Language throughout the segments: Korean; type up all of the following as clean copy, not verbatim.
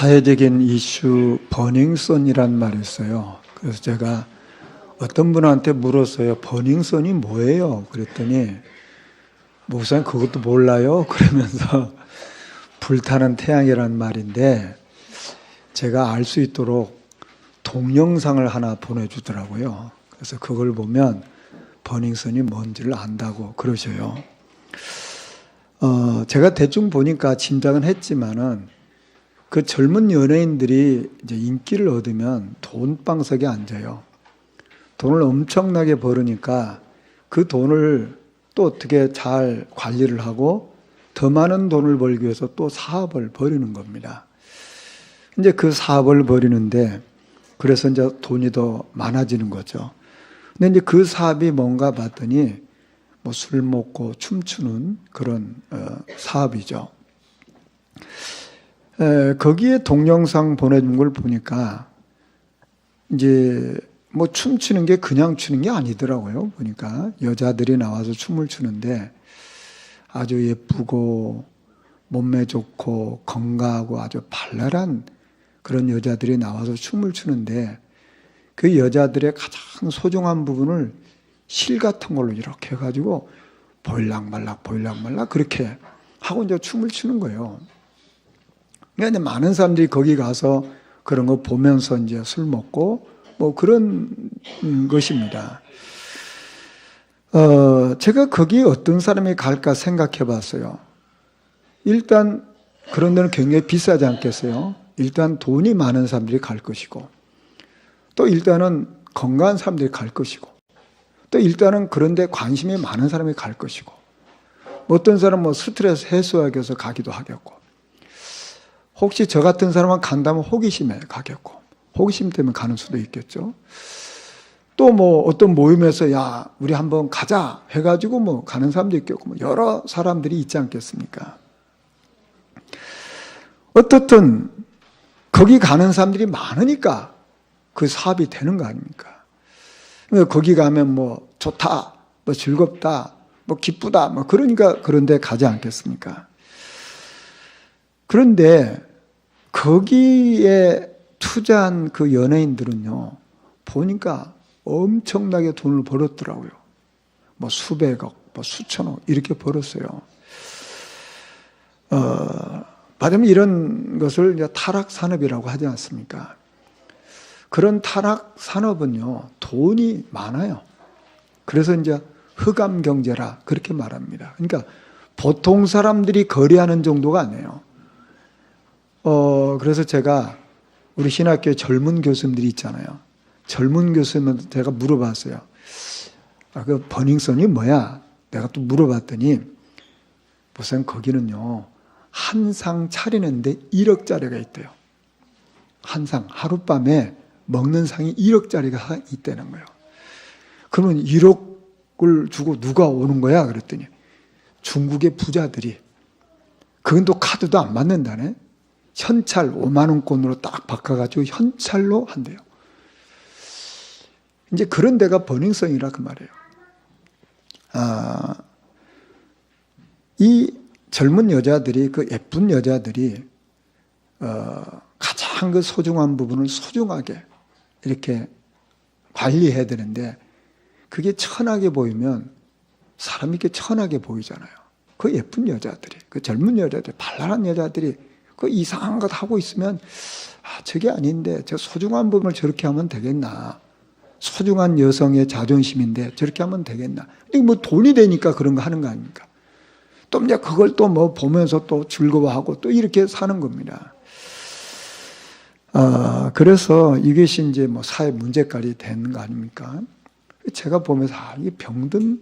사회적인 이슈 버닝썬이란 말이 있어요. 그래서 제가 어떤 분한테 물었어요. 버닝썬이 뭐예요? 그랬더니 목사님 그것도 몰라요? 그러면서 불타는 태양이라는 말인데 제가 알 수 있도록 동영상을 하나 보내주더라고요. 그래서 그걸 보면 버닝썬이 뭔지를 안다고 그러셔요. 제가 대충 보니까 짐작은 했지만은 그 젊은 연예인들이 이제 인기를 얻으면 돈방석에 앉아요. 돈을 엄청나게 벌으니까 그 돈을 또 어떻게 잘 관리를 하고 더 많은 돈을 벌기 위해서 또 사업을 벌이는 겁니다. 이제 그 사업을 벌이는데 그래서 이제 돈이 더 많아지는 거죠. 근데 이제 그 사업이 뭔가 봤더니 뭐 술 먹고 춤추는 그런 사업이죠. 거기에 동영상 보내준 걸 보니까 이제 뭐 춤추는 게 그냥 추는 게 아니더라고요. 보니까 여자들이 나와서 춤을 추는데 아주 예쁘고 몸매 좋고 건강하고 아주 발랄한 그런 여자들이 나와서 춤을 추는데 그 여자들의 가장 소중한 부분을 실 같은 걸로 이렇게 해가지고 보일락말락 그렇게 하고 이제 춤을 추는 거예요. 그러니까 이제 많은 사람들이 거기 가서 그런 거 보면서 이제 술 먹고 뭐 그런 것입니다. 제가 거기에 어떤 사람이 갈까 생각해 봤어요. 일단 그런 데는 굉장히 비싸지 않겠어요? 일단 돈이 많은 사람들이 갈 것이고 또 일단은 건강한 사람들이 갈 것이고 또 일단은 그런 데 관심이 많은 사람이 갈 것이고 어떤 사람은 뭐 스트레스 해소하기 위해서 가기도 하겠고 혹시 저 같은 사람은 간다면 호기심에 가겠고 호기심 때문에 가는 수도 있겠죠. 또 뭐 어떤 모임에서 야 우리 한번 가자 해가지고 뭐 가는 사람도 있겠고 뭐 여러 사람들이 있지 않겠습니까? 어떻든 거기 가는 사람들이 많으니까 그 사업이 되는 거 아닙니까? 거기 가면 뭐 좋다, 뭐 즐겁다, 뭐 기쁘다, 뭐 그러니까 그런 데 가지 않겠습니까? 그런데 거기에 투자한 그 연예인들은요, 보니까 엄청나게 돈을 벌었더라고요. 뭐 수백억, 뭐 수천억 이렇게 벌었어요. 말하자면 이런 것을 이제 타락산업이라고 하지 않습니까? 그런 타락산업은요, 돈이 많아요. 그래서 이제 흑암경제라 그렇게 말합니다. 그러니까 보통 사람들이 거래하는 정도가 아니에요. 그래서 제가 우리 신학교에 젊은 교수님들이 있잖아요. 젊은 교수님한테 제가 물어봤어요. 그 버닝썬이 뭐야? 내가 또 물어봤더니 우선 거기는요, 한 상 차리는데 1억짜리가 있대요. 한 상, 하룻밤에 먹는 상이 1억짜리가 있다는 거예요. 그러면 1억을 주고 누가 오는 거야? 그랬더니 중국의 부자들이, 그건 또 카드도 안 받는다네. 현찰 5만 원권으로 딱 바꿔가지고 현찰로 한대요. 이제 그런 데가 버닝썬이라 그 말이에요. 이 젊은 여자들이, 그 예쁜 여자들이 가장 그 소중한 부분을 소중하게 이렇게 관리해야 되는데 그게 천하게 보이면 사람이 이렇게 천하게 보이잖아요. 그 예쁜 여자들이, 그 젊은 여자들, 발랄한 여자들이 그 이상한 것 하고 있으면 저게 아닌데 저 소중한 부분을 저렇게 하면 되겠나. 소중한 여성의 자존심인데 저렇게 하면 되겠나. 뭐 돈이 되니까 그런 거 하는 거 아닙니까? 또 이제 그걸 또 뭐 보면서 또 즐거워하고 또 이렇게 사는 겁니다. 그래서 이것이 이제 뭐 사회 문제까지 되는 거 아닙니까? 제가 보면서 이게 병든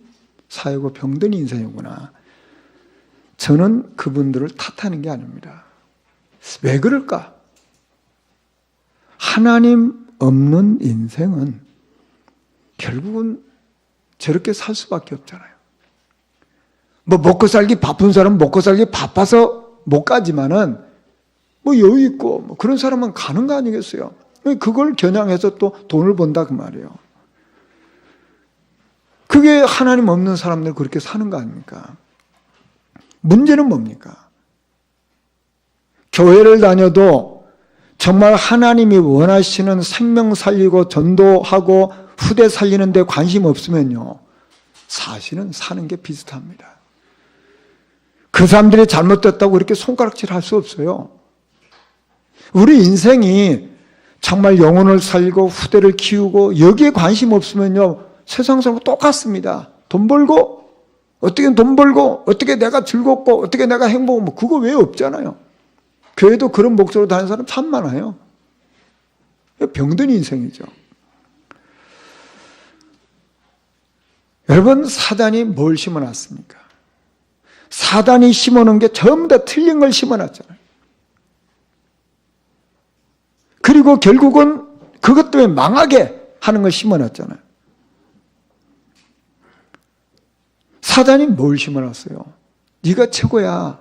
사회고 병든 인생이구나. 저는 그분들을 탓하는 게 아닙니다. 왜 그럴까? 하나님 없는 인생은 결국은 저렇게 살 수밖에 없잖아요. 뭐 먹고 살기 바쁜 사람은 먹고 살기 바빠서 못 가지만은 뭐 여유 있고 뭐 그런 사람은 가는 거 아니겠어요? 그걸 겨냥해서 또 돈을 번다 그 말이에요. 그게 하나님 없는 사람들 그렇게 사는 거 아닙니까? 문제는 뭡니까? 교회를 다녀도 정말 하나님이 원하시는 생명 살리고 전도하고 후대 살리는 데 관심 없으면요, 사실은 사는 게 비슷합니다. 그 사람들이 잘못됐다고 이렇게 손가락질 할 수 없어요. 우리 인생이 정말 영혼을 살리고 후대를 키우고 여기에 관심 없으면요, 세상 사람과 똑같습니다. 돈 벌고, 어떻게 돈 벌고, 어떻게 내가 즐겁고, 어떻게 내가 행복하고, 뭐 그거 왜 없잖아요. 교회도 그런 목적으로 다니는 사람 참 많아요. 병든 인생이죠. 여러분, 사단이 뭘 심어놨습니까? 사단이 심어놓은 게 전부 다 틀린 걸 심어놨잖아요. 그리고 결국은 그것 때문에 망하게 하는 걸 심어놨잖아요. 사단이 뭘 심어놨어요? 네가 최고야.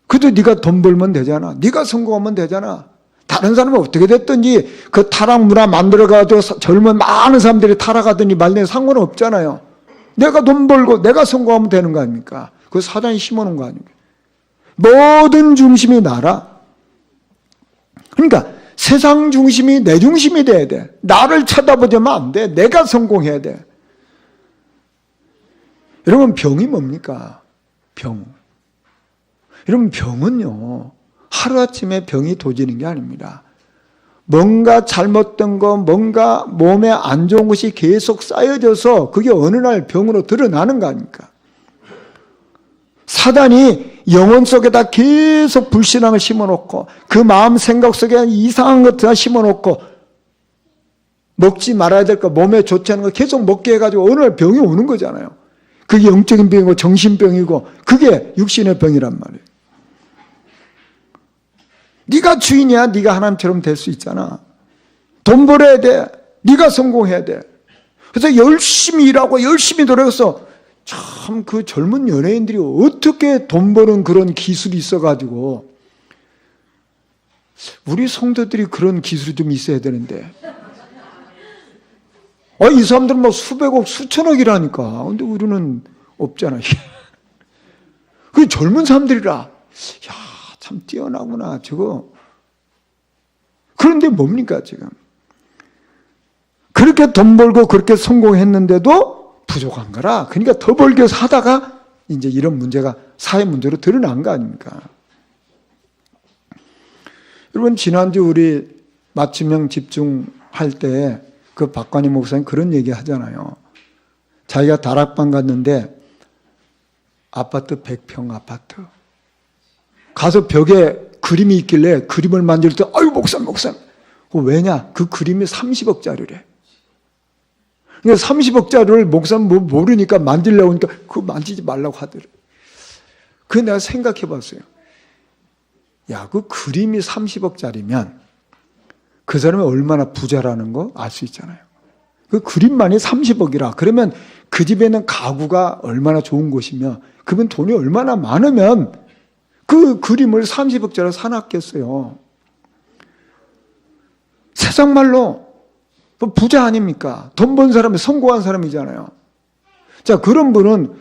그래도 네가 돈 벌면 되잖아. 네가 성공하면 되잖아. 다른 사람은 어떻게 됐든지 그 타락 문화 만들어가지고 젊은 많은 사람들이 타락하더니 말내 상관은 없잖아요. 내가 돈 벌고 내가 성공하면 되는 거 아닙니까? 그 사단이 심어놓은 거 아닙니까? 모든 중심이 나라. 그러니까 세상 중심이 내 중심이 돼야 돼. 나를 쳐다보자면 안 돼. 내가 성공해야 돼. 여러분, 병이 뭡니까? 병. 여러분, 병은요, 하루아침에 병이 도지는 게 아닙니다. 뭔가 잘못된 거, 뭔가 몸에 안 좋은 것이 계속 쌓여져서 그게 어느 날 병으로 드러나는 거 아닙니까? 사단이 영혼 속에다 계속 불신앙을 심어놓고 그 마음 생각 속에 이상한 것들 다 심어놓고 먹지 말아야 될 거, 몸에 좋지 않은 거 계속 먹게 해가지고 어느 날 병이 오는 거잖아요. 그게 영적인 병이고 정신병이고 그게 육신의 병이란 말이에요. 네가 주인이야. 네가 하나님처럼 될 수 있잖아. 돈 벌어야 돼. 네가 성공해야 돼. 그래서 열심히 일하고 열심히 노력해서 참 그 젊은 연예인들이 어떻게 돈 버는 그런 기술이 있어가지고 우리 성도들이 그런 기술이 좀 있어야 되는데 이 사람들은 뭐 수백억 수천억이라니까. 근데 우리는 없잖아. 그 젊은 사람들이라 야, 참 뛰어나구나 저거. 그런데 뭡니까 지금? 그렇게 돈 벌고 그렇게 성공했는데도 부족한 거라. 그러니까 더 벌기 위해서 하다가 이제 이런 문제가 사회 문제로 드러난 거 아닙니까? 여러분, 지난주 우리 맞춤형 집중할 때 그 박관희 목사님 그런 얘기 하잖아요. 자기가 다락방 갔는데 아파트 100평 아파트 가서 벽에 그림이 있길래 그림을 만질 때 아유 목사님 왜냐? 그 그림이 30억짜리래. 그러니까 30억짜리를 목사님 모르니까 만지려고 하니까 그거 만지지 말라고 하더래. 그래서 내가 생각해 봤어요. 야, 그 그림이 30억짜리면 그 사람이 얼마나 부자라는 거 알 수 있잖아요. 그 그림만이 30억이라 그러면 그 집에 있는 가구가 얼마나 좋은 곳이며 그분 돈이 얼마나 많으면 그 그림을 30억짜리 사놨겠어요. 세상 말로 부자 아닙니까? 돈 번 사람이 성공한 사람이잖아요. 자, 그런 분은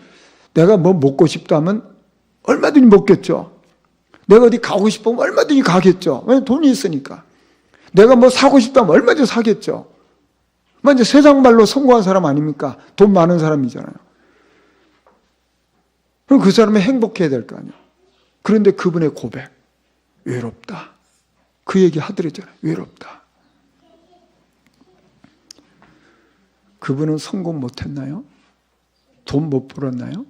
내가 뭐 먹고 싶다면 얼마든지 먹겠죠. 내가 어디 가고 싶으면 얼마든지 가겠죠. 왜냐면 돈이 있으니까. 내가 뭐 사고 싶다면 얼마든지 사겠죠. 이제 세상 말로 성공한 사람 아닙니까? 돈 많은 사람이잖아요. 그럼 그 사람이 행복해야 될 거 아니에요. 그런데 그분의 고백, 외롭다. 그 얘기 하더랬잖아요. 외롭다. 그분은 성공 못했나요? 돈 못 벌었나요?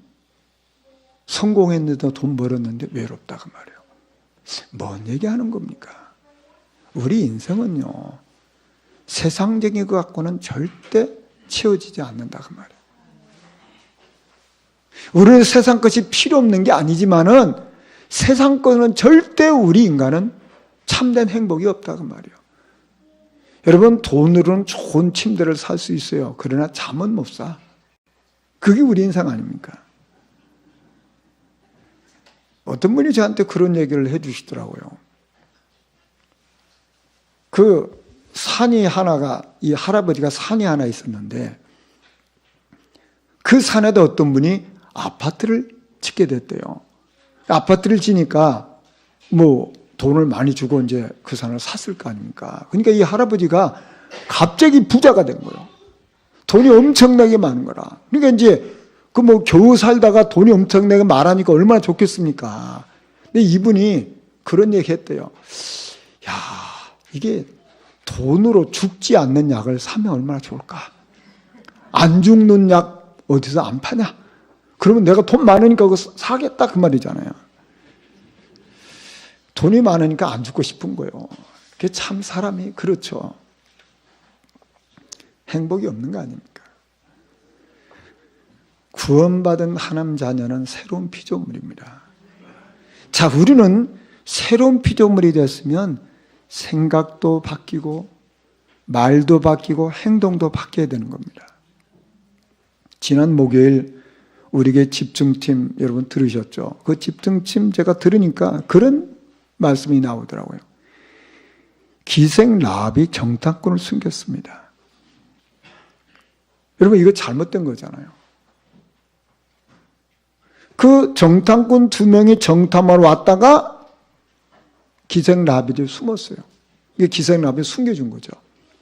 성공했는데 돈 벌었는데 외롭다 그 말이에요. 뭔 얘기하는 겁니까? 우리 인생은요, 세상적인 것 갖고는 절대 채워지지 않는다 그 말이에요. 우리는 세상 것이 필요 없는 게 아니지만은 세상 것은 절대 우리 인간은 참된 행복이 없다 그 말이에요. 여러분, 돈으로는 좋은 침대를 살 수 있어요. 그러나 잠은 못 사. 그게 우리 인생 아닙니까? 어떤 분이 저한테 그런 얘기를 해 주시더라고요. 그 산이 하나가, 이 할아버지가 산이 하나 있었는데 그 산에도 어떤 분이 아파트를 짓게 됐대요. 아파트를 지니까 뭐 돈을 많이 주고 이제 그 산을 샀을 거 아닙니까? 그러니까 이 할아버지가 갑자기 부자가 된 거예요. 돈이 엄청나게 많은 거라. 그러니까 이제 그 뭐 겨우 살다가 돈이 엄청나게 많으니까 얼마나 좋겠습니까? 근데 이분이 그런 얘기 했대요. 야, 이게 돈으로 죽지 않는 약을 사면 얼마나 좋을까? 안 죽는 약 어디서 안 파냐? 그러면 내가 돈 많으니까 그거 사겠다 그 말이잖아요. 돈이 많으니까 안 죽고 싶은 거예요. 그게 참 사람이 그렇죠. 행복이 없는 거 아닙니까? 구원받은 하나님 자녀는 새로운 피조물입니다. 자, 우리는 새로운 피조물이 됐으면 생각도 바뀌고 말도 바뀌고 행동도 바뀌어야 되는 겁니다. 지난 목요일 우리에게 집중팀 여러분 들으셨죠? 그 집중팀 제가 들으니까 그런 말씀이 나오더라고요. 기생 라합이 정탐꾼을 숨겼습니다. 여러분 이거 잘못된 거잖아요. 그 정탐꾼 2명이 정탐하러 왔다가 기생 라합이 숨었어요. 이게 기생 라합이 숨겨준 거죠.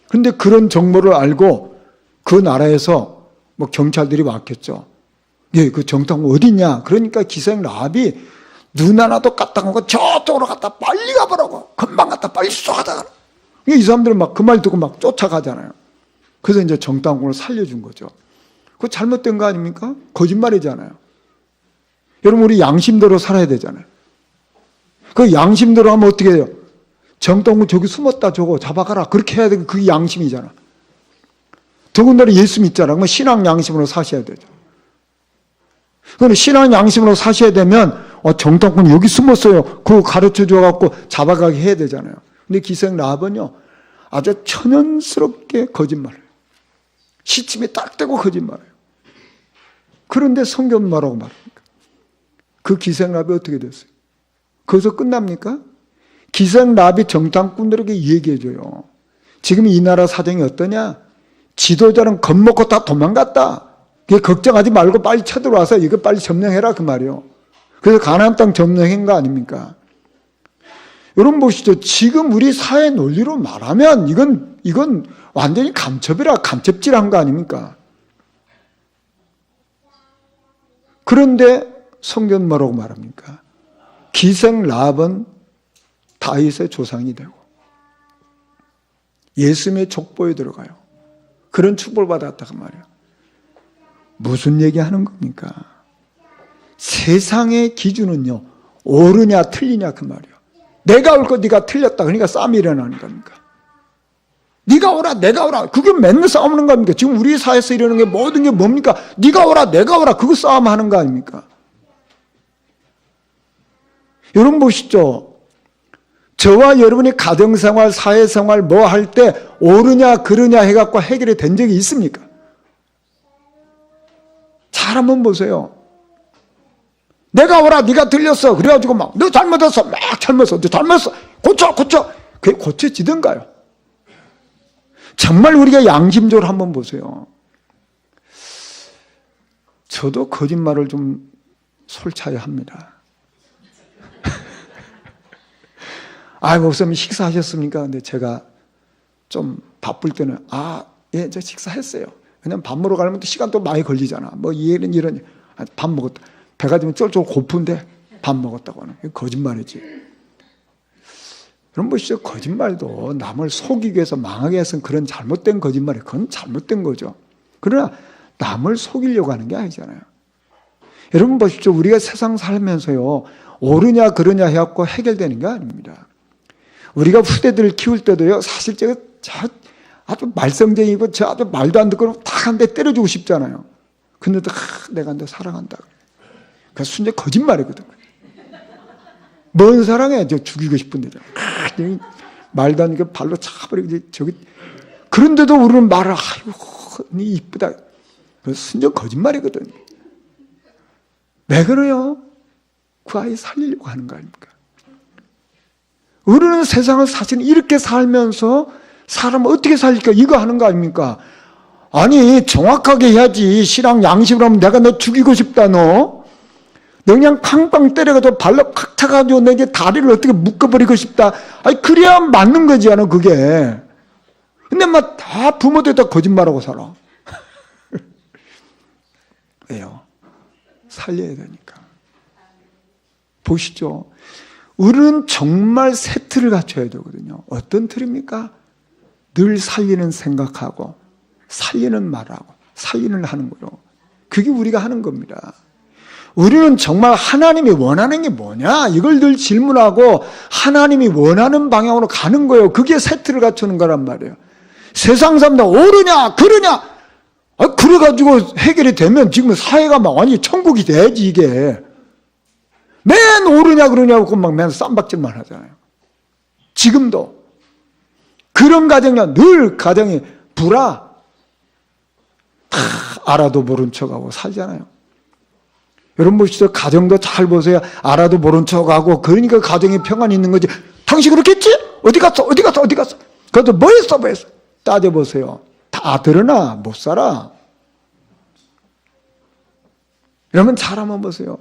그런데 그런 정보를 알고 그 나라에서 뭐 경찰들이 왔겠죠. 예, 그 정탐꾼 어디 있냐? 그러니까 기생 라합이 눈 하나도 까딱하고 저쪽으로 갔다 빨리 가보라고. 금방 갔다 빨리 쏘가자. 이 사람들은 막 그 말 듣고 막 쫓아가잖아요. 그래서 이제 정탐꾼을 살려준 거죠. 그거 잘못된 거 아닙니까? 거짓말이잖아요. 여러분 우리 양심대로 살아야 되잖아요. 그 양심대로 하면 어떻게 해요? 정탐꾼 저기 숨었다 저거 잡아가라. 그렇게 해야 되고 그게 양심이잖아. 더군다나 예수 믿잖아. 그러면 신앙 양심으로 사셔야 되죠. 그럼 신앙 양심으로 사셔야 되면 정탐꾼 여기 숨었어요. 그거 가르쳐 줘갖고 잡아가게 해야 되잖아요. 근데 기생 라합은요 아주 천연스럽게 거짓말해요. 시침이 딱 떼고 거짓말해요. 그런데 성경은 뭐라고 말합니까? 그 기생 라합이 어떻게 됐어요? 거기서 끝납니까? 기생 라합이 정탐꾼들에게 얘기해줘요. 지금 이 나라 사정이 어떠냐? 지도자는 겁먹고 다 도망갔다. 걱정하지 말고 빨리 쳐들어와서 이거 빨리 점령해라 그 말이요. 그래서 가나안 땅 점령한 거 아닙니까? 여러분 보시죠. 지금 우리 사회 논리로 말하면 이건 완전히 간첩질한 거 아닙니까? 그런데 성경 뭐라고 말합니까? 기생 라합은 다윗의 조상이 되고 예수님의 족보에 들어가요. 그런 축복을 받았다고 말이에요. 무슨 얘기하는 겁니까? 세상의 기준은요 옳으냐 틀리냐 그 말이에요. 내가 옳고 네가 틀렸다 그러니까 싸움이 일어나는 겁니까? 네가 옳아 내가 옳아 그게 맨날 싸우는 겁니까? 지금 우리 사회에서 이러는 게 모든 게 뭡니까? 네가 옳아 내가 옳아 그거 싸움하는 거 아닙니까? 여러분 보시죠. 저와 여러분이 가정생활 사회생활 뭐 할 때 옳으냐 그르냐 해갖고 해결이 된 적이 있습니까? 잘 한번 보세요. 내가 옳아 네가 틀렸어 그래가지고 막 너 잘못했어 막 잘못했어 너 잘못했어 고쳐 그게 고쳐지던가요? 정말 우리가 양심적으로 한번 보세요. 저도 거짓말을 좀 솔차야 합니다. 목사님 식사하셨습니까? 근데 제가 좀 바쁠 때는 예, 저 식사했어요. 그냥 밥 먹으러 가려면 또 시간 또 많이 걸리잖아. 뭐 이런 밥 먹었다. 배가 좀 쫄쫄 고픈데 밥 먹었다고 하는 게 거짓말이지. 여러분 보시죠. 거짓말도 남을 속이기 위해서 망하게 해서 그런 잘못된 거짓말이 그건 잘못된 거죠. 그러나 남을 속이려고 하는 게 아니잖아요. 여러분 보십시오. 우리가 세상 살면서요 옳으냐 그르냐 해갖고 해결되는 게 아닙니다. 우리가 후대들을 키울 때도요 사실 제가 아주 말썽쟁이고 저 아주 말도 안 듣고 딱 한 대 때려주고 싶잖아요. 근데도 내가 너 사랑한다. 그 순전 거짓말이거든. 뭔 사랑해? 저 죽이고 싶은데 말도 안 듣고 발로 차버리고 저기 그런데도 우리는 말을 아이고 니 이쁘다. 그 순전 거짓말이거든. 왜 그래요? 그 아이 살리려고 하는 거 아닙니까? 우리는 세상을 사실 이렇게 살면서 사람을 어떻게 살릴까 이거 하는 거 아닙니까? 아니 정확하게 해야지. 신앙 양심으로 하면 내가 너 죽이고 싶다 너 너 그냥 쾅쾅 때려가지고 발로 팍 차가지고 내 이제 다리를 어떻게 묶어버리고 싶다. 아니, 그래야 맞는 거지, 않아, 그게. 근데 막 다 부모들 다 거짓말하고 살아. 왜요? 살려야 되니까. 보시죠. 우리는 정말 새 틀을 갖춰야 되거든요. 어떤 틀입니까? 늘 살리는 생각하고, 살리는 말하고, 살리는 하는 거요. 그게 우리가 하는 겁니다. 우리는 정말 하나님이 원하는 게 뭐냐? 이걸 늘 질문하고 하나님이 원하는 방향으로 가는 거예요. 그게 새 틀을 갖추는 거란 말이에요. 세상 사람들 옳으냐 그러냐 그래가지고 해결이 되면 지금 사회가 막 완전히 천국이 돼야지 이게. 맨 옳으냐 그러냐고 막 맨 쌈박질만 하잖아요. 지금도 그런 가정이야. 늘 가정이 불화 다 알아도 모른 척하고 살잖아요. 여러분 보시죠. 가정도 잘 보세요. 알아도 모른 척하고 그러니까 가정에 평안이 있는 거지. 당신 그렇겠지? 어디 갔어? 어디 갔어? 어디 갔어? 그것도 뭐 했어? 뭐 했어? 따져보세요. 다 드러나 못 살아. 여러분 잘 한번 보세요.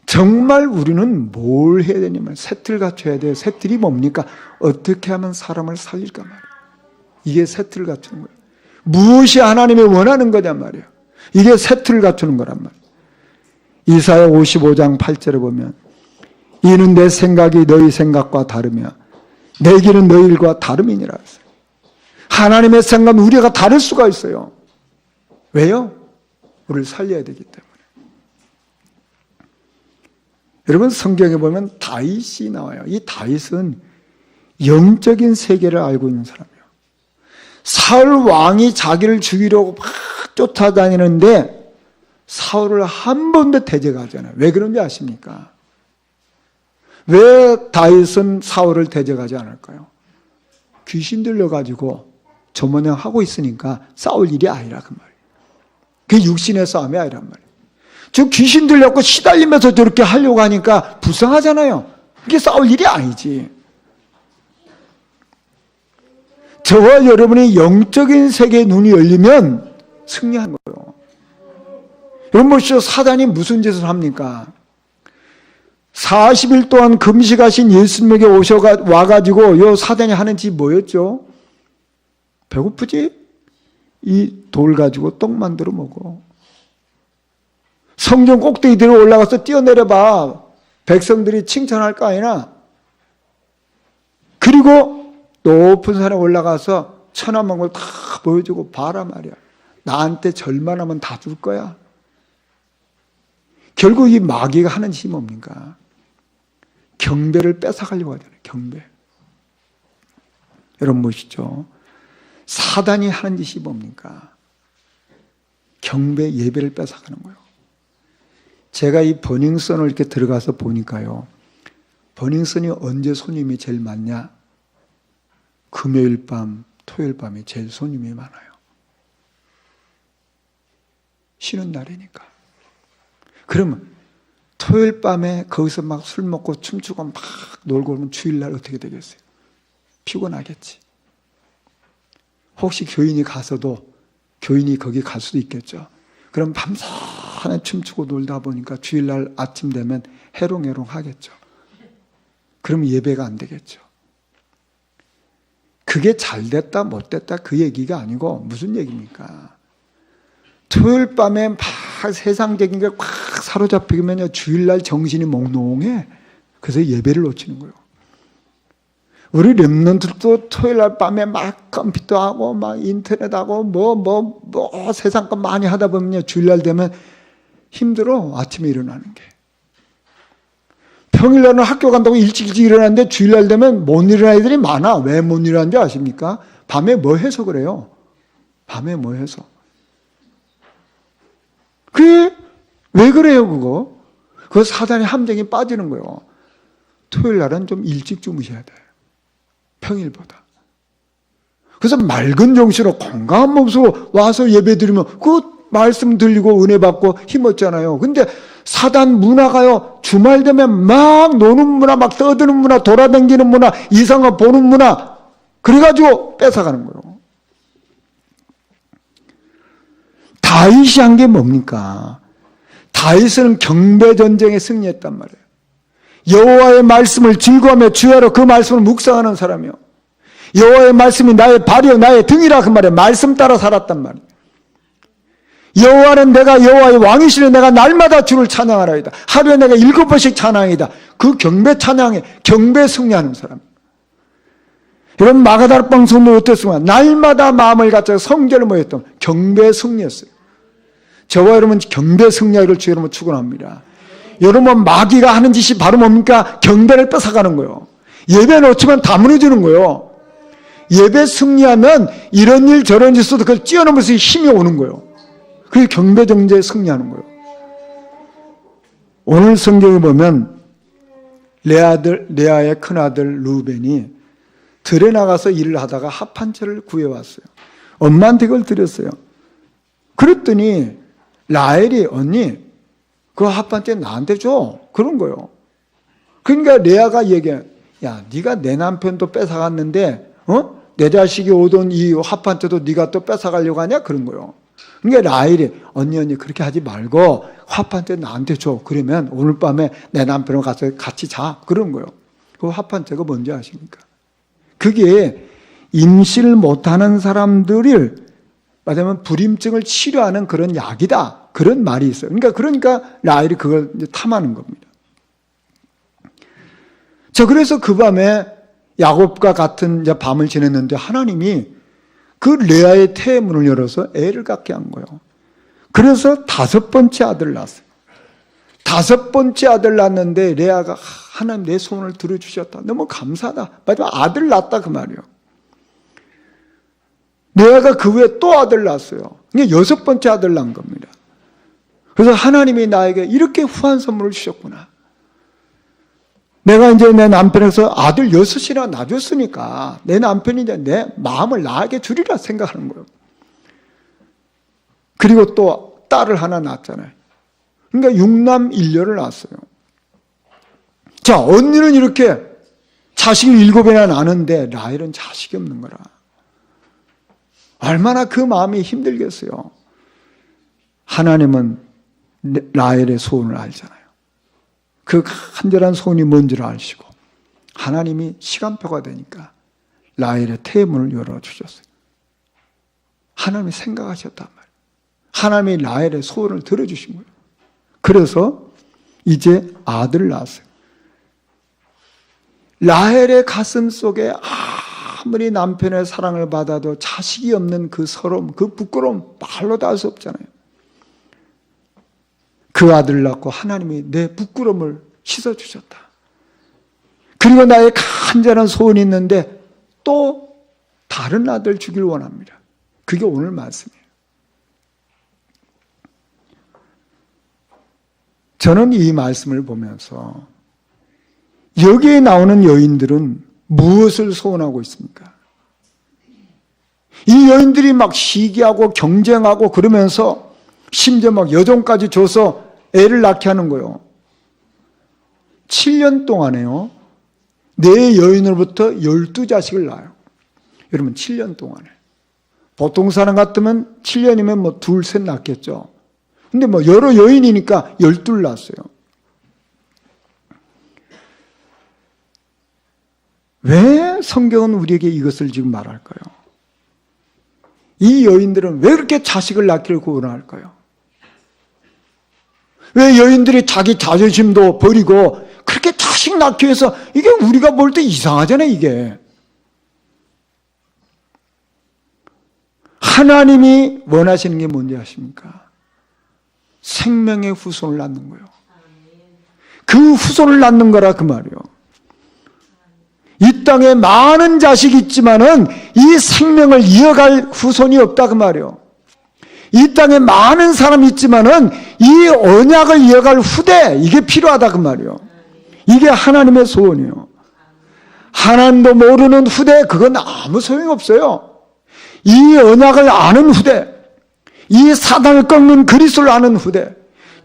정말 우리는 뭘 해야 되냐면 새틀 갖춰야 돼요. 새틀이 뭡니까? 어떻게 하면 사람을 살릴까 말이에요. 이게 새틀을 갖추는 거예요. 무엇이 하나님이 원하는 거냐 말이에요. 이게 새틀을 갖추는 거란 말이에요. 이사야 55장 8절에 보면 이는 내 생각이 너희 생각과 다르며 내 길은 너희 일과 다름이니라 했어요. 하나님의 생각은 우리가 다를 수가 있어요. 왜요? 우리를 살려야 되기 때문에. 여러분 성경에 보면 다윗이 나와요. 이 다윗은 영적인 세계를 알고 있는 사람이에요. 사울 왕이 자기를 죽이려고 막 쫓아다니는데 사울을 한 번도 대적하지 않아요. 왜 그런지 아십니까? 왜 다윗은 사울을 대적하지 않을까요? 귀신 들려가지고 저 모양 하고 있으니까 싸울 일이 아니라 그 말이에요. 그게 육신의 싸움이 아니란 말이에요. 저 귀신 들려고 시달리면서 저렇게 하려고 하니까 불쌍하잖아요. 그게 싸울 일이 아니지. 저와 여러분이 영적인 세계의 눈이 열리면 승리하는 거예요. 여러분 보시죠. 사단이 무슨 짓을 합니까? 40일 동안 금식하신 예수님에게 와가지고 요 사단이 하는 짓이 뭐였죠? 배고프지? 이 돌 가지고 떡 만들어 먹어. 성전 꼭대기 들어 올라가서 뛰어내려봐. 백성들이 칭찬할 거 아니나. 그리고 높은 산에 올라가서 천하만 걸 다 보여주고 봐라 말이야. 나한테 절만 하면 다 줄 거야. 결국 이 마귀가 하는 짓이 뭡니까? 경배를 뺏어가려고 하잖아요. 경배. 여러분 보시죠. 사단이 하는 짓이 뭡니까? 경배 예배를 뺏어가는 거예요. 제가 이 버닝썬을 이렇게 들어가서 보니까요. 버닝썬이 언제 손님이 제일 많냐? 금요일 밤, 토요일 밤에 제일 손님이 많아요. 쉬는 날이니까. 그러면 토요일 밤에 거기서 막 술 먹고 춤추고 막 놀고 오면 주일날 어떻게 되겠어요? 피곤하겠지. 혹시 교인이 가서도 교인이 거기 갈 수도 있겠죠. 그럼 밤새내 춤추고 놀다 보니까 주일날 아침 되면 해롱해롱 하겠죠. 그럼 예배가 안 되겠죠. 그게 잘 됐다 못 됐다 그 얘기가 아니고 무슨 얘기입니까? 토요일 밤에 막 세상적인 게 확 사로잡히면요 주일날 정신이 몽롱해. 그래서 예배를 놓치는 거예요. 우리 렘넌트도 토요일날 밤에 막 컴퓨터하고 막 인터넷하고 뭐 세상 것 많이 하다 보면요 주일날 되면 힘들어. 아침에 일어나는 게. 평일날은 학교 간다고 일찍 일어나는데 주일날 되면 못 일어나는 애들이 많아. 왜 못 일어나는지 아십니까? 밤에 뭐 해서 그래요. 밤에 뭐 해서. 그게 왜 그래요 그거? 그거 사단의 함정에 빠지는 거예요. 토요일날은 좀 일찍 주무셔야 돼요. 평일보다. 그래서 맑은 정신으로 건강한 몸으로 와서 예배드리면 그 말씀 들리고 은혜 받고 힘없잖아요. 근데 사단 문화가요 주말 되면 막 노는 문화, 막 떠드는 문화, 돌아다니는 문화, 이상한 보는 문화 그래가지고 뺏어가는 거예요. 다윗이 한 게 뭡니까? 다윗은 경배 전쟁에 승리했단 말이에요. 여호와의 말씀을 즐거워하며 주야로 그 말씀을 묵상하는 사람이요. 여호와의 말씀이 나의 발이요 나의 등이라 그 말이에요. 말씀 따라 살았단 말이에요. 여호와는 내가 여호와의 왕이시니 내가 날마다 주를 찬양하라이다. 하루에 내가 7번씩 찬양이다. 그 경배 찬양에 경배 승리하는 사람. 여러분 마가다락방 성도 어땠습니까? 날마다 마음을 갖춰 성전을 모였던 경배 승리였어요. 저와 여러분 경배 승리하기를 주 여러분 축원합니다. 여러분 마귀가 하는 짓이 바로 뭡니까? 경배를 뺏어가는 거예요. 예배 놓치면 다 무너지는 거예요. 예배 승리하면 이런 일 저런 일 있어도 그걸 뛰어넘을 수 있는 힘이 오는 거예요. 그게 경배 정제에 승리하는 거예요. 오늘 성경에 보면 레아의 큰아들 루벤이 들에 나가서 일을 하다가 합 한 채를 구해왔어요. 엄마한테 그걸 드렸어요. 그랬더니 라헬이 언니 그 합 한 채 나한테 줘. 그런 거예요. 그러니까 레아가 얘기해. 야 네가 내 남편도 뺏어갔는데 내 자식이 오던 이 합 한 채도 네가 또 뺏어가려고 하냐? 그런 거예요. 그러니까 라헬이 언니 그렇게 하지 말고 합 한 채 나한테 줘. 그러면 오늘 밤에 내 남편하고 가서 같이 자. 그런 거예요. 그 합 한 채가 뭔지 아십니까? 그게 임신을 못하는 사람들을 말하자면 불임증을 치료하는 그런 약이다. 그런 말이 있어요. 그러니까 라헬이 그걸 이제 탐하는 겁니다. 자, 그래서 그 밤에 야곱과 같은 이제 밤을 지냈는데 하나님이 그 레아의 태의 문을 열어서 애를 갖게 한 거예요. 그래서 5번째 아들을 낳았어요. 5번째 아들 낳았는데 레아가 하나님 내 소원을 들어주셨다. 너무 감사하다. 마지막 아들 낳았다 그 말이에요. 레아가 그 후에 또 아들 낳았어요. 이게 6번째 아들 낳은 겁니다. 그래서 하나님이 나에게 이렇게 후한 선물을 주셨구나. 내가 이제 내 남편에서 아들 6이나 낳아줬으니까 내 남편이 이제 내 마음을 나에게 주리라 생각하는 거예요. 그리고 또 딸을 하나 낳았잖아요. 그러니까 6남 1녀를 낳았어요. 자, 언니는 이렇게 자식을 7이나 낳는데 라헬은 자식이 없는 거라. 얼마나 그 마음이 힘들겠어요. 하나님은 라헬의 소원을 알잖아요. 그 간절한 소원이 뭔지를 아시고 하나님이 시간표가 되니까 라헬의 태의 문을 열어주셨어요. 하나님이 생각하셨단 말이에요. 하나님이 라헬의 소원을 들어주신 거예요. 그래서 이제 아들을 낳았어요. 라헬의 가슴 속에 아무리 남편의 사랑을 받아도 자식이 없는 그 서러움, 그 부끄러움 말로 다 할 수 없잖아요. 그 아들을 낳고 하나님이 내 부끄러움을 씻어주셨다. 그리고 나의 간절한 소원이 있는데 또 다른 아들 주길 원합니다. 그게 오늘 말씀이에요. 저는 이 말씀을 보면서 여기에 나오는 여인들은 무엇을 소원하고 있습니까? 이 여인들이 막 시기하고 경쟁하고 그러면서 심지어 막 여종까지 줘서 애를 낳게 하는 거예요. 7년 동안에요. 4여인으로부터 12자식을 낳아요. 여러분 7년 동안에. 보통 사람 같으면 7년이면 뭐 2, 3 낳겠죠. 근데 뭐 여러 여인이니까 12를 낳았어요. 왜 성경은 우리에게 이것을 지금 말할까요? 이 여인들은 왜 그렇게 자식을 낳기를 고원할까요? 왜 여인들이 자기 자존심도 버리고 그렇게 자식 낳기 위해서 이게 우리가 볼 때 이상하잖아요, 이게. 하나님이 원하시는 게 뭔지 아십니까? 생명의 후손을 낳는 거예요. 그 후손을 낳는 거라 그 말이에요. 이 땅에 많은 자식이 있지만은 이 생명을 이어갈 후손이 없다 그 말이에요. 이 땅에 많은 사람이 있지만은 이 언약을 이어갈 후대 이게 필요하다 그 말이에요. 이게 하나님의 소원이에요. 하나님도 모르는 후대 그건 아무 소용이 없어요. 이 언약을 아는 후대, 이 사단을 꺾는 그리스도를 아는 후대,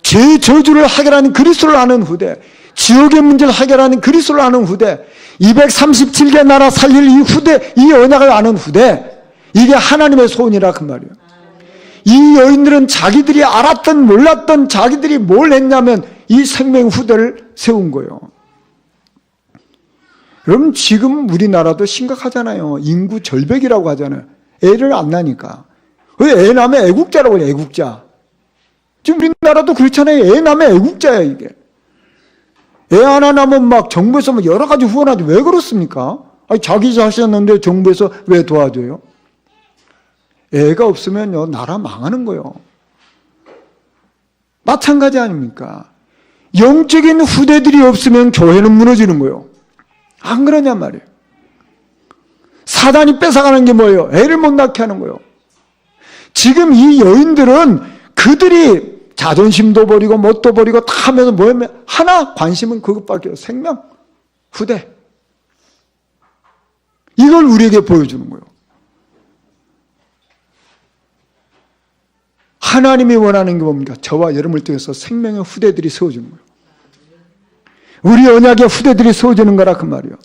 죄의 저주를 해결하는 그리스도를 아는 후대, 지옥의 문제를 해결하는 그리스도를 아는 후대, 237개 나라 살릴 이 후대, 이 언약을 아는 후대, 이게 하나님의 소원이라 그 말이에요. 이 여인들은 자기들이 알았던 몰랐던 자기들이 뭘 했냐면 이 생명 후대를 세운 거예요. 여러분 지금 우리나라도 심각하잖아요. 인구 절벽이라고 하잖아요. 애를 안 낳으니까. 왜 애 낳으면 애국자라고 해요. 애국자. 지금 우리나라도 그렇잖아요. 애 낳으면 애국자야 이게. 애 하나 낳으면 막 정부에서 막 여러 가지 후원하지. 왜 그렇습니까? 아니 자기 자식이었는데 정부에서 왜 도와줘요? 애가 없으면요 나라 망하는 거예요. 마찬가지 아닙니까? 영적인 후대들이 없으면 교회는 무너지는 거예요. 안 그러냔 말이에요. 사단이 뺏어가는 게 뭐예요? 애를 못 낳게 하는 거예요. 지금 이 여인들은 그들이 자존심도 버리고 뭣도 버리고 다 하면서 뭐냐면 하나 관심은 그것밖에 없어요. 생명, 후대. 이걸 우리에게 보여주는 거예요. 하나님이 원하는 게 뭡니까? 저와 여러분을 통해서 생명의 후대들이 세워지는 거예요. 우리 언약의 후대들이 세워지는 거라 그 말이에요.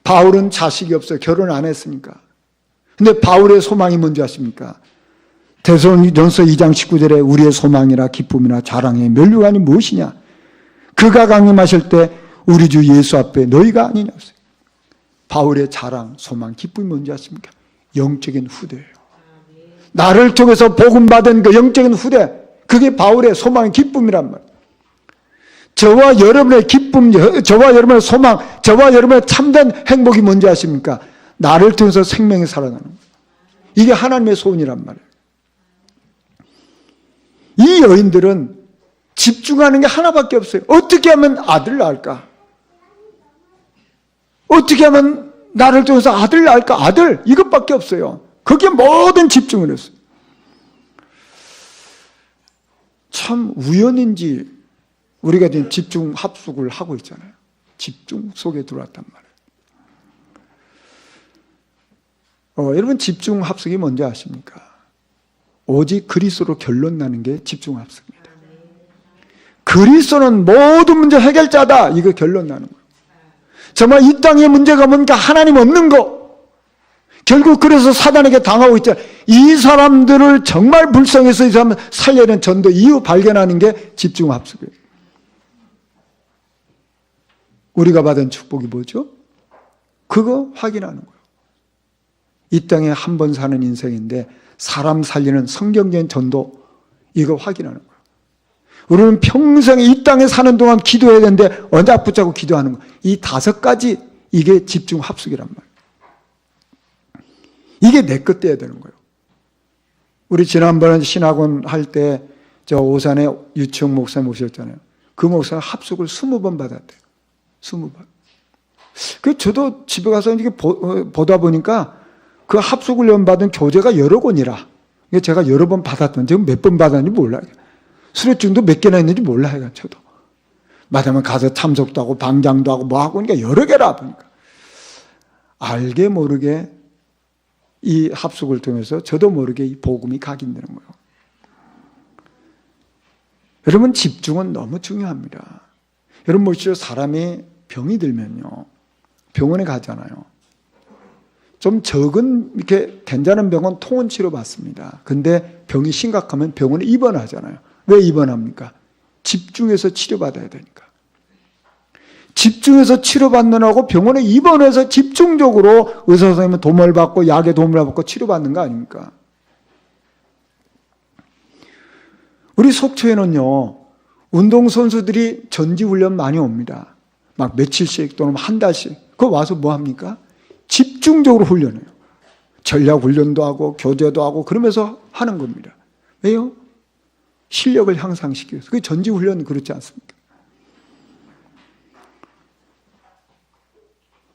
바울은 자식이 없어요. 결혼 안 했으니까. 근데 바울의 소망이 뭔지 아십니까? 데살로니가전서 2장 19절에 우리의 소망이나 기쁨이나 자랑의 면류관이 무엇이냐? 그가 강림하실 때 우리 주 예수 앞에 너희가 아니냐. 바울의 자랑, 소망, 기쁨이 뭔지 아십니까? 영적인 후대예요. 나를 통해서 복음받은 그 영적인 후대, 그게 바울의 소망의 기쁨이란 말이에요. 저와 여러분의 기쁨, 저와 여러분의 소망, 저와 여러분의 참된 행복이 뭔지 아십니까? 나를 통해서 생명이 살아나는 거예요. 이게 하나님의 소원이란 말이에요. 이 여인들은 집중하는 게 하나밖에 없어요. 어떻게 하면 아들을 낳을까? 어떻게 하면 나를 통해서 아들을 낳을까? 아들, 이것밖에 없어요. 거기에 모든 집중을 했어요. 참 우연인지 우리가 지금 집중 합숙을 하고 있잖아요. 집중 속에 들어왔단 말이에요. 여러분 집중 합숙이 뭔지 아십니까? 오직 그리스도로 결론 나는 게 집중 합숙입니다. 그리스도는 모든 문제 해결자다. 이거 결론 나는 거예요. 정말 이 땅의 문제가 뭔가 하나님 없는 거. 결국 그래서 사단에게 당하고 있잖아요. 이 사람들을 정말 불쌍해서 이 사람 살려낸 전도 이유 발견하는 게 집중 합숙이에요. 우리가 받은 축복이 뭐죠? 그거 확인하는 거예요. 이 땅에 한 번 사는 인생인데 사람 살리는 성경적인 전도 이거 확인하는 거예요. 우리는 평생 이 땅에 사는 동안 기도해야 되는데 언약 붙잡고 기도하는 거예요. 이 5가지 이게 집중 합숙이란 말이에요. 이게 내 것 돼야 되는 거예요. 우리 지난번에 신학원 할 때 저 오산에 유치영 목사님 오셨잖아요. 그 목사는 합숙을 20번 받았대요. 20번. 그 저도 집에 가서 이렇게 보다 보니까 그 합숙을 받은 교재가 여러 권이라. 제가 여러 번 받았던, 지금 몇 번 받았는지 몰라요. 수료증도 몇 개나 있는지 몰라요. 저도. 마다면 가서 참석도 하고 방장도 하고 뭐 하고 그러니까 여러 개라 보니까. 알게 모르게 이 합숙을 통해서 저도 모르게 이 복음이 각인되는 거예요. 여러분 집중은 너무 중요합니다. 여러분 보시죠. 사람이 병이 들면요. 병원에 가잖아요. 좀 적은 이렇게 괜찮은 병원 통원 치료 받습니다. 근데 병이 심각하면 병원에 입원하잖아요. 왜 입원합니까? 집중해서 치료받아야 되니까. 집중해서 치료받느라고 병원에 입원해서 집중적으로 의사 선생님은 도움을 받고 약의 도움을 받고 치료받는 거 아닙니까? 우리 속초에는요. 운동선수들이 전지훈련 많이 옵니다. 막 며칠씩 또는 한 달씩. 그거 와서 뭐 합니까? 집중적으로 훈련해요. 전략 훈련도 하고 교제도 하고 그러면서 하는 겁니다. 왜요? 실력을 향상시키기 위해서. 그게 전지훈련은 그렇지 않습니까?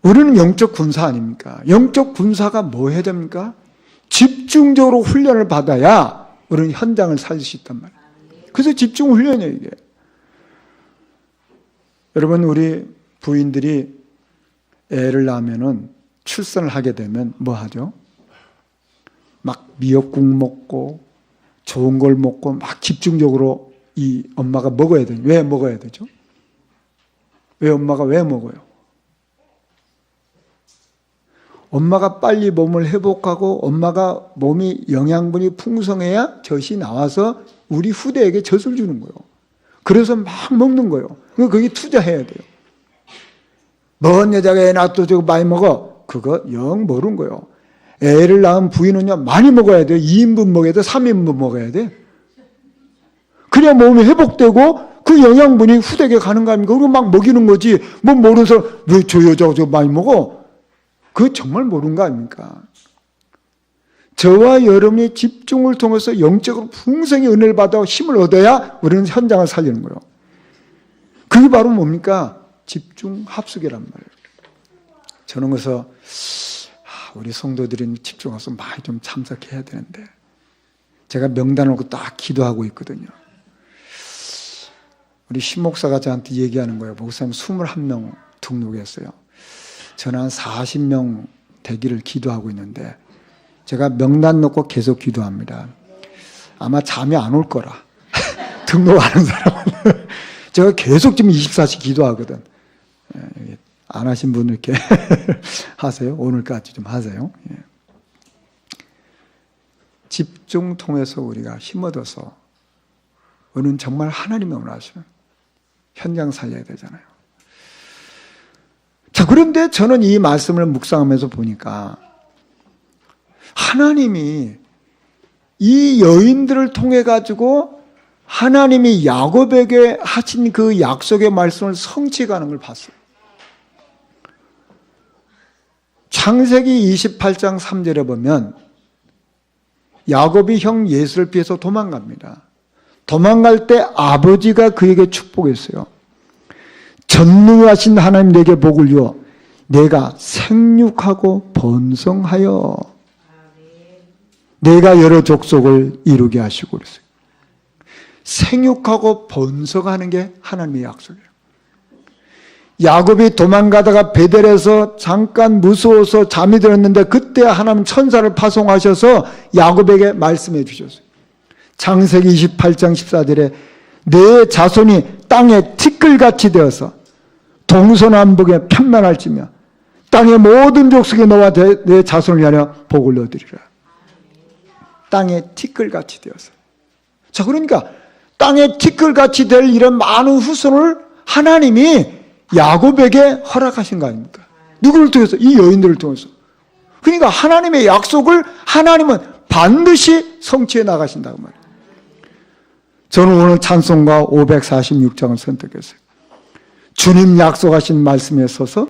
우리는 영적 군사 아닙니까? 영적 군사가 뭐 해야 됩니까? 집중적으로 훈련을 받아야 우리는 현장을 살릴 수 있단 말이에요. 그래서 집중 훈련이에요, 이게. 여러분, 우리 부인들이 애를 낳으면은 출산을 하게 되면 뭐 하죠? 막 미역국 먹고 좋은 걸 먹고 막 집중적으로 이 엄마가 먹어야 돼요. 왜 먹어야 되죠? 왜 엄마가 왜 먹어요? 엄마가 빨리 몸을 회복하고 엄마가 몸이 영양분이 풍성해야 젖이 나와서 우리 후대에게 젖을 주는 거예요. 그래서 막 먹는 거예요. 거기 투자해야 돼요. 먼 여자가 애 놔두고 많이 먹어. 그거 영 모르는 거예요. 애를 낳은 부인은요, 많이 먹어야 돼요. 2인분 먹어야 돼. 3인분 먹어야 돼. 그래야 몸이 회복되고 그 영양분이 후대에게 가는 거 아닙니까? 그리고 막 먹이는 거지. 뭐 모르는 사람, 왜 저 여자가 저 많이 먹어? 그거 정말 모르는 거 아닙니까? 저와 여러분이 집중을 통해서 영적으로 풍성히 은혜를 받아 힘을 얻어야 우리는 현장을 살리는 거예요. 그게 바로 뭡니까? 집중 합숙이란 말이에요. 저는 그래서 우리 성도들이 집중해서 많이 좀 참석해야 되는데 제가 명단을 놓고 딱 기도하고 있거든요. 우리 신목사가 저한테 얘기하는 거예요. 목사님 21명 등록했어요. 저는 한 40명 되기를 기도하고 있는데 제가 명단 놓고 계속 기도합니다. 아마 잠이 안 올 거라. 등록하는 사람은. 제가 계속 지금 24시 기도하거든. 안 하신 분들 이렇게 하세요. 오늘까지 좀 하세요. 집중 통해서 우리가 힘 얻어서 우리는 정말 하나님의 원하시면 현장 살려야 되잖아요. 자, 그런데 저는 이 말씀을 묵상하면서 보니까 하나님이 이 여인들을 통해 가지고 하나님이 야곱에게 하신 그 약속의 말씀을 성취해가는 걸 봤어요. 창세기 28장 3절에 보면 야곱이 형 예수를 피해서 도망갑니다. 도망갈 때 아버지가 그에게 축복했어요. 전능하신 하나님 내게 복을 주어 내가 생육하고 번성하여 내가 여러 족속을 이루게 하시고 그랬어요. 생육하고 번성하는 게 하나님의 약속이에요. 야곱이 도망가다가 베델에서 잠깐 무서워서 잠이 들었는데 그때 하나님 천사를 파송하셔서 야곱에게 말씀해 주셨어요. 창세기 28장 14절에 내 자손이 땅에 티끌같이 되어서 동서남북에 편만할지며 땅의 모든 족속이 너와 내 자손을 위하여 복을 얻으리라. 땅에 티끌같이 되어서. 자, 그러니까 땅에 티끌같이 될 이런 많은 후손을 하나님이 야곱에게 허락하신 거 아닙니까? 누구를 통해서? 이 여인들을 통해서. 그러니까 하나님의 약속을 하나님은 반드시 성취해 나가신다고 말이에요. 저는 오늘 찬송가 546장을 선택했어요. 주님 약속하신 말씀에 서서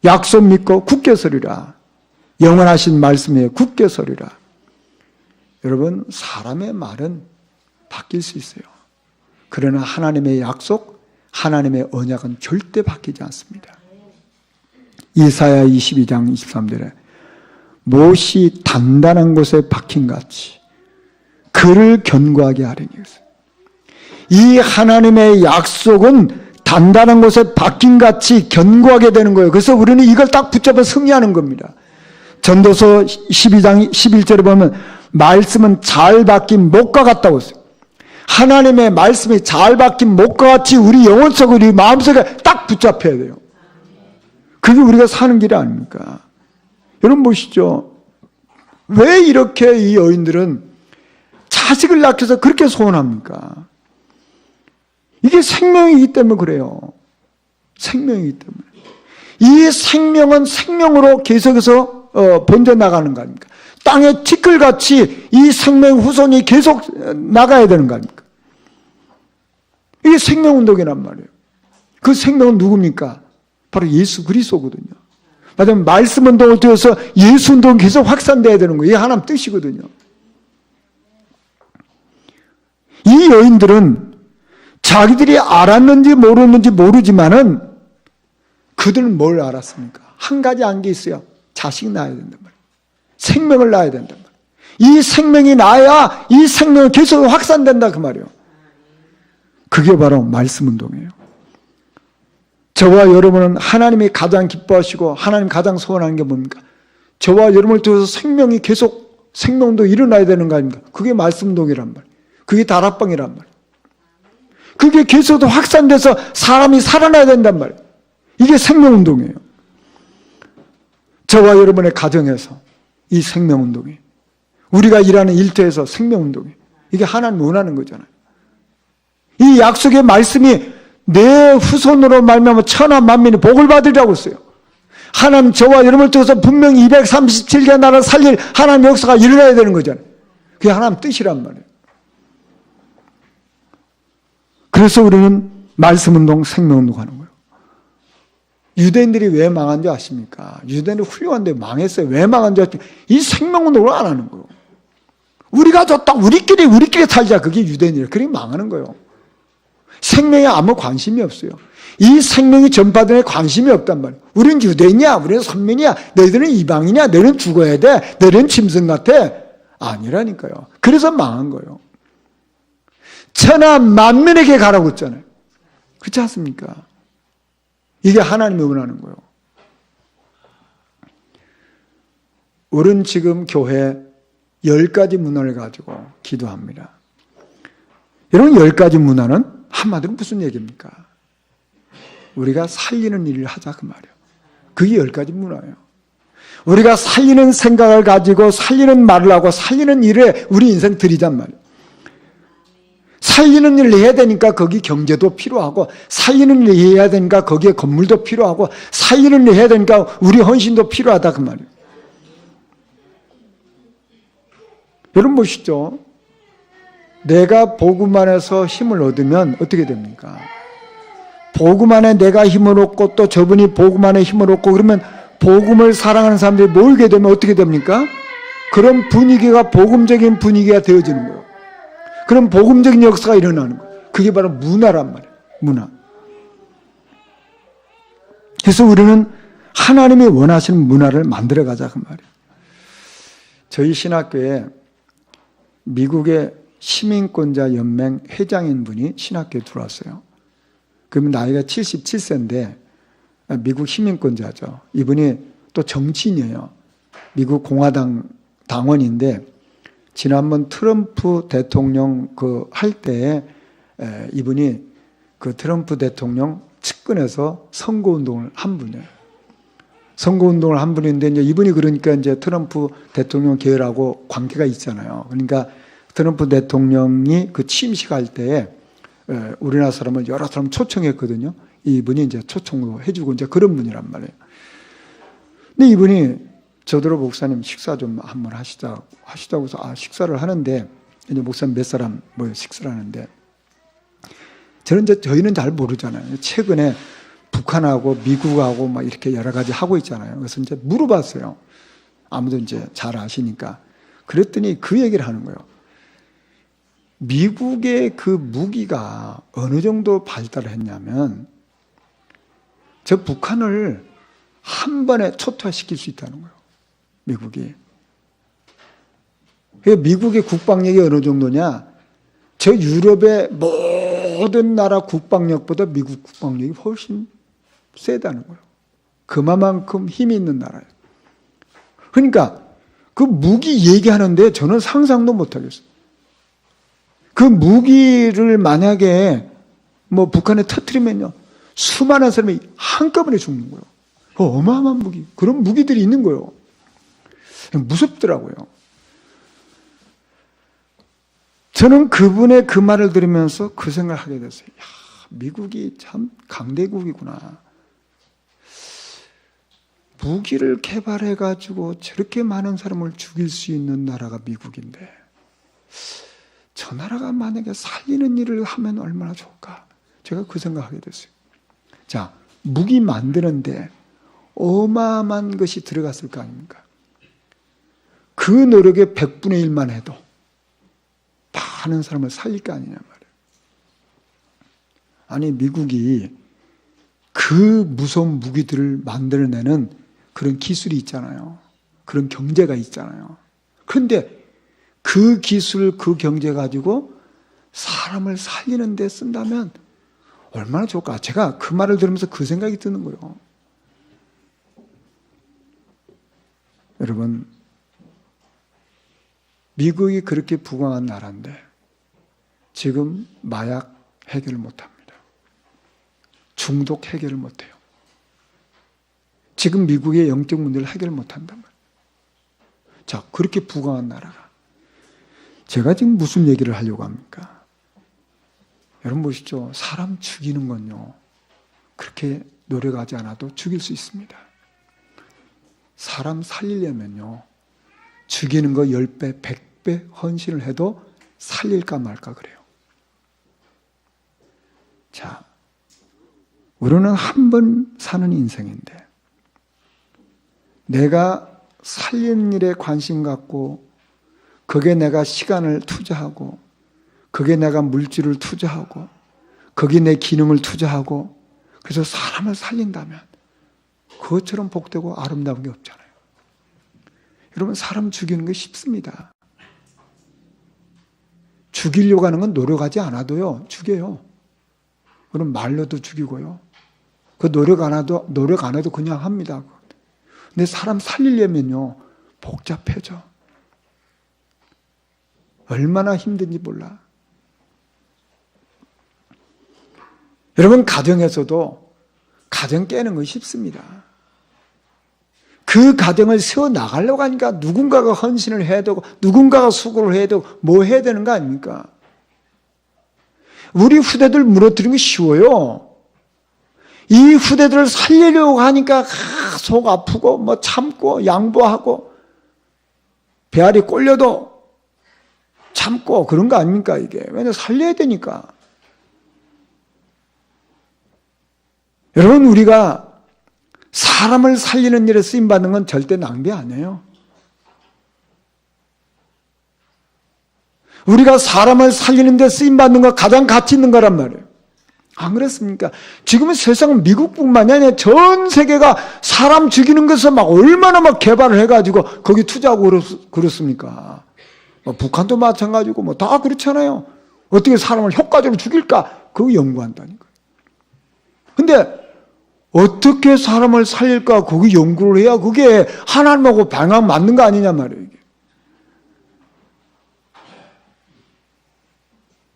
약속 믿고 굳게 서리라. 영원하신 말씀에 굳게 서리라. 여러분, 사람의 말은 바뀔 수 있어요. 그러나 하나님의 약속, 하나님의 언약은 절대 바뀌지 않습니다. 이사야 22장 23절에 못이 단단한 곳에 박힌같이 그를 견고하게 하리니. 이 하나님의 약속은 단단한 곳에 박힌같이 견고하게 되는 거예요. 그래서 우리는 이걸 딱 붙잡아 승리하는 겁니다. 전도서 12장 11절에 보면 말씀은 잘 박힌 목과 같다고 했어요. 하나님의 말씀이 잘 박힌 목과 같이 우리 영혼 속, 우리 마음속에 딱 붙잡혀야 돼요. 그게 우리가 사는 길이 아닙니까? 여러분 보시죠. 왜 이렇게 이 여인들은 자식을 낳고서 그렇게 소원합니까? 이게 생명이기 때문에 그래요. 생명이기 때문에. 이 생명은 생명으로 계속해서 번져나가는 거 아닙니까? 땅에 티끌같이 이 생명 후손이 계속 나가야 되는 거 아닙니까? 이게 생명운동이란 말이에요. 그 생명은 누굽니까? 바로 예수 그리스도거든요. 맞으면 말씀운동을 통해서 예수운동이 계속 확산돼야 되는 거예요. 이게 하나님 뜻이거든요. 이 여인들은 자기들이 알았는지 모르는지 모르지만은 그들은 뭘 알았습니까? 한 가지 안 게 있어요. 자식 낳아야 된단 말이에요. 생명을 낳아야 된단 말이에요. 이 생명이 나야 이 생명이 계속 확산된다 그 말이에요. 그게 바로 말씀운동이에요. 저와 여러분은 하나님이 가장 기뻐하시고 하나님 가장 소원하는 게 뭡니까? 저와 여러분을 통해서 생명이 계속 생명도 일어나야 되는 거 아닙니까? 그게 말씀운동이란 말이에요. 그게 다락방이란 말이에요. 그게 계속 확산돼서 사람이 살아나야 된단 말이에요. 이게 생명운동이에요. 저와 여러분의 가정에서 이 생명운동이, 우리가 일하는 일터에서 생명운동이, 이게 하나님 원하는 거잖아요. 이 약속의 말씀이 내 후손으로 말미암아 천하 만민이 복을 받으리라고 했어요. 하나님 저와 여러분을 통해서 분명히 237개 나라를 살릴 하나님 역사가 일어나야 되는 거잖아요. 그게 하나님 뜻이란 말이에요. 그래서 우리는 말씀운동, 생명운동 하는 거예요. 유대인들이 왜 망한 줄 아십니까? 유대인들이 훌륭한데 망했어요. 왜 망한 줄 아십니까? 이 생명운동을 안 하는 거예요. 우리가 좋다, 우리끼리 살자. 그게 유대인이에요. 그러니 망하는 거예요. 생명에 아무 관심이 없어요. 이 생명이 전파되는 관심이 없단 말이에요. 우리는 유대인이야, 우리는 선민이야, 너희들은 이방인이야, 너희는 죽어야 돼, 너희는 짐승 같아. 아니라니까요. 그래서 망한 거예요. 천하 만민에게 가라고 했잖아요. 그렇지 않습니까? 이게 하나님이 원하는 거예요. 우리는 지금 교회 10가지 문화를 가지고 기도합니다. 여러분, 10가지 문화는 한마디로 무슨 얘기입니까? 우리가 살리는 일을 하자, 그 말이에요. 그게 10가지 문화예요. 우리가 살리는 생각을 가지고 살리는 말을 하고 살리는 일에 우리 인생 들이잔 말이에요. 살리는 일을 해야 되니까 거기 경제도 필요하고, 살리는 일을 해야 되니까 거기에 건물도 필요하고, 살리는 일을 해야 되니까 우리 헌신도 필요하다, 그 말이에요. 여러분 보시죠. 내가 복음 안에서 힘을 얻으면 어떻게 됩니까? 복음 안에 내가 힘을 얻고 또 저분이 복음 안에 힘을 얻고, 그러면 복음을 사랑하는 사람들이 모이게 되면 어떻게 됩니까? 그런 분위기가 복음적인 분위기가 되어지는 거예요. 그럼 복음적인 역사가 일어나는 거예요. 그게 바로 문화란 말이에요. 문화. 그래서 우리는 하나님이 원하시는 문화를 만들어가자, 그 말이에요. 저희 신학교에 미국의 시민권자 연맹 회장인 분이 신학교에 들어왔어요. 그러면 나이가 77세인데 미국 시민권자죠. 이분이 또 정치인이에요. 미국 공화당 당원인데 지난번 트럼프 대통령 할 때에 이분이 그 트럼프 대통령 측근에서 선거운동을 한 분이에요. 선거운동을 한 분인데 이제 이분이 그러니까 이제 트럼프 대통령 계열하고 관계가 있잖아요. 그러니까 트럼프 대통령이 그 취임식 할 때에 우리나라 사람을 여러 사람 초청했거든요. 이분이 이제 초청도 해주고 이제 그런 분이란 말이에요. 근데 이분이 저더러 목사님 식사 좀 한번 하시자고 해서 식사를 하는데 이제 목사님 몇 사람 모여 식사를 하는데 저희는 잘 모르잖아요. 최근에 북한하고 미국하고 막 이렇게 여러 가지 하고 있잖아요. 그래서 이제 물어봤어요. 아무도 이제 잘 아시니까. 그랬더니 그 얘기를 하는 거예요. 미국의 그 무기가 어느 정도 발달을 했냐면 저 북한을 한 번에 초토화시킬 수 있다는 거예요. 미국이. 미국의 국방력이 어느 정도냐? 저 유럽의 모든 나라 국방력보다 미국 국방력이 훨씬 세다는 거예요. 그만큼 힘이 있는 나라예요. 그러니까 그 무기 얘기하는데 저는 상상도 못하겠어요. 그 무기를 만약에 뭐 북한에 터뜨리면요, 수많은 사람이 한꺼번에 죽는 거예요. 그 어마어마한 무기, 그런 무기들이 있는 거예요. 무섭더라고요. 저는 그분의 그 말을 들으면서 그 생각을 하게 됐어요. 야, 미국이 참 강대국이구나. 무기를 개발해가지고 저렇게 많은 사람을 죽일 수 있는 나라가 미국인데 저 나라가 만약에 살리는 일을 하면 얼마나 좋을까? 제가 그 생각하게 됐어요. 자, 무기 만드는데 어마어마한 것이 들어갔을 거 아닙니까? 그 노력의 100분의 1만 해도 많은 사람을 살릴 거 아니냐 말이에요. 아니, 미국이 그 무서운 무기들을 만들어내는 그런 기술이 있잖아요. 그런 경제가 있잖아요. 그런데 그 기술, 그 경제 가지고 사람을 살리는 데 쓴다면 얼마나 좋을까? 제가 그 말을 들으면서 그 생각이 드는 거예요. 여러분, 미국이 그렇게 부강한 나라인데 지금 마약 해결을 못합니다. 중독 해결을 못해요. 지금 미국의 영적 문제를 해결 못한단 말이에요. 자, 그렇게 부강한 나라가. 제가 지금 무슨 얘기를 하려고 합니까? 여러분 보시죠. 사람 죽이는 건요, 그렇게 노력하지 않아도 죽일 수 있습니다. 사람 살리려면요, 죽이는 거 10배, 100배 헌신을 해도 살릴까 말까 그래요. 자, 우리는 한 번 사는 인생인데 내가 살리는 일에 관심 갖고 거기에 내가 시간을 투자하고 거기에 내가 물질을 투자하고 거기에 내 기능을 투자하고 그래서 사람을 살린다면 그것처럼 복되고 아름다운 게 없잖아요. 여러분, 사람 죽이는 게 쉽습니다. 죽이려고 하는 건 노력하지 않아도요, 죽여요. 그럼 말로도 죽이고요. 그 노력 안 해도 그냥 합니다. 근데 사람 살리려면요, 복잡해져. 얼마나 힘든지 몰라. 여러분, 가정에서도 가정 깨는 거 쉽습니다. 그 가정을 세워나가려고 하니까 누군가가 헌신을 해야 되고 누군가가 수고를 해야 되고 뭐 해야 되는 거 아닙니까? 우리 후대들 무너뜨리는 게 쉬워요. 이 후대들을 살리려고 하니까 속 아프고 뭐 참고 양보하고 배알이 꼴려도 참고 그런 거 아닙니까 이게. 왜냐면 살려야 되니까. 여러분, 우리가 사람을 살리는 일에 쓰임받는 건 절대 낭비 아니에요. 우리가 사람을 살리는 데 쓰임받는 거 가장 가치 있는 거란 말이에요. 안 그렇습니까? 지금은 세상은 미국뿐만이 아니라 전 세계가 사람 죽이는 것을 막 얼마나 막 개발을 해가지고 거기 투자하고 그렇습니까? 뭐 북한도 마찬가지고 뭐 다 그렇잖아요. 어떻게 사람을 효과적으로 죽일까? 그거 연구한다니까. 근데 어떻게 사람을 살릴까? 거기 연구를 해야 그게 하나님하고 방향 맞는 거 아니냐 말이에요. 이게.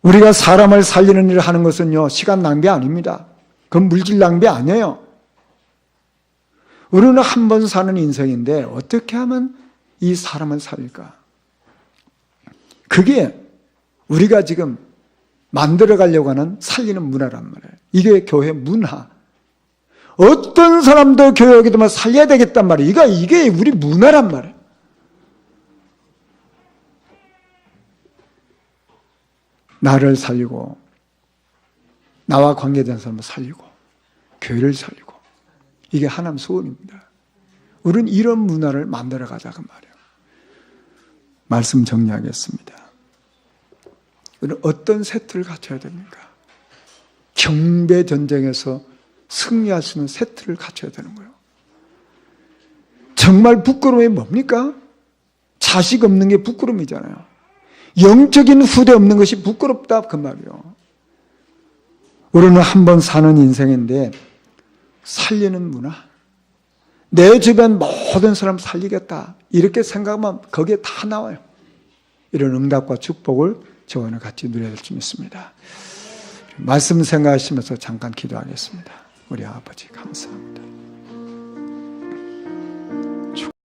우리가 사람을 살리는 일을 하는 것은요, 시간 낭비 아닙니다. 그건 물질 낭비 아니에요. 우리는 한 번 사는 인생인데 어떻게 하면 이 사람을 살릴까? 그게 우리가 지금 만들어가려고 하는 살리는 문화란 말이에요. 이게 교회 문화. 어떤 사람도 교회 오게 되면 살려야 되겠단 말이에요. 이게 우리 문화란 말이에요. 나를 살리고 나와 관계된 사람을 살리고 교회를 살리고 이게 하나님 소원입니다. 우리는 이런 문화를 만들어 가자고 말이에요. 말씀 정리하겠습니다. 우리는 어떤 세트를 갖춰야 됩니까? 경배 전쟁에서 승리할 수 있는 세트를 갖춰야 되는 거예요. 정말 부끄러움이 뭡니까? 자식 없는 게 부끄러움이잖아요. 영적인 후대 없는 것이 부끄럽다 그 말이에요. 우리는 한 번 사는 인생인데 살리는 문화, 내 주변 모든 사람 살리겠다 이렇게 생각하면 거기에 다 나와요. 이런 응답과 축복을 저와 같이 누려야 될 줄 믿습니다. 말씀 생각하시면서 잠깐 기도하겠습니다. 우리 아버지 감사합니다.